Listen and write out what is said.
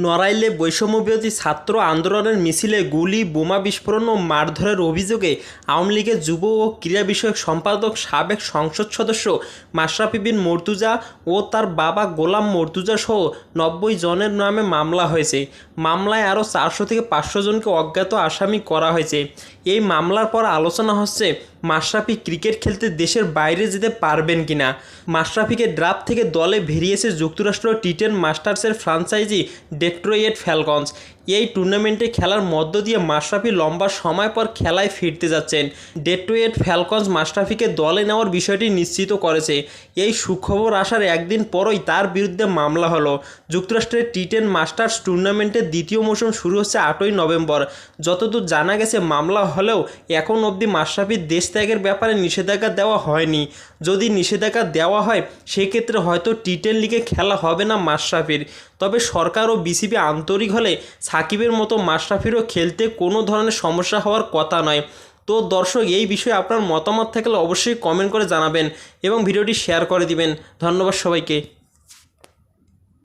নড়াইলে বৈষম্যবিরোধী ছাত্র আন্দোলনের মিছিলে গুলি, বোমা বিস্ফোরণ ও মারধরের অভিযোগে আওয়ামী লীগের যুব ও ক্রীড়া বিষয়ক সম্পাদক সাবেক সংসদ সদস্য মাশরাফি বিন মর্তুজা ও তার বাবা গোলাম মর্তুজা সহ ৯০ জনের নামে মামলা হয়েছে। মামলায় আরও ৪০০ থেকে ৫০০ জনকে অজ্ঞাত আসামি করা হয়েছে। এই মামলার পর আলোচনা হচ্ছে মাশরাফি ক্রিকেট খেলতে দেশের বাইরে যেতে পারবেন কিনা। মাশরাফিকে ড্রাফট থেকে দলে ভেরিয়েছে যুক্তরাষ্ট্র টি10 মাস্টার্সের ফ্রাঞ্চাইজি ডেট্রয়েট ফ্যালকনস। এই টুর্নামেন্টে খেলার মধ্য দিয়ে মাশরাফি লম্বা সময় পর খেলায় ফিরতে যাচ্ছেন। ডেট্রয়েট ফ্যালকনস মাশরাফিকে দলে নেওয়ার বিষয়টি নিশ্চিত করেছে। এই সুখবর আসার একদিন পরই তার বিরুদ্ধে মামলা হলো। যুক্তরাষ্ট্রের টি10 মাস্টার্স টুর্নামেন্টের দ্বিতীয় মৌসুম শুরু হচ্ছে ৮ই নভেম্বর। যতদূর জানা গেছে মামলা হলেও এখন অবধি মাশরাফির দেশ ত্যাগের ব্যাপারে নিষেধাজ্ঞা দেওয়া হয়নি। যদি নিষেধাজ্ঞা দেওয়া হয় সেক্ষেত্রে হয়তো টি10 লিগে খেলা হবে না মাশরাফির। তবে সরকার ও বিসিবি আন্তরিক হলে সাকিবের মতো মাশরাফিরও খেলতে কোনো ধরনের সমস্যা হওয়ার কথা নয়। তো দর্শক, এই বিষয়ে আপনার মতামত থাকলে অবশ্যই কমেন্ট করে জানাবেন এবং ভিডিওটি শেয়ার করে দিবেন। ধন্যবাদ সবাইকে।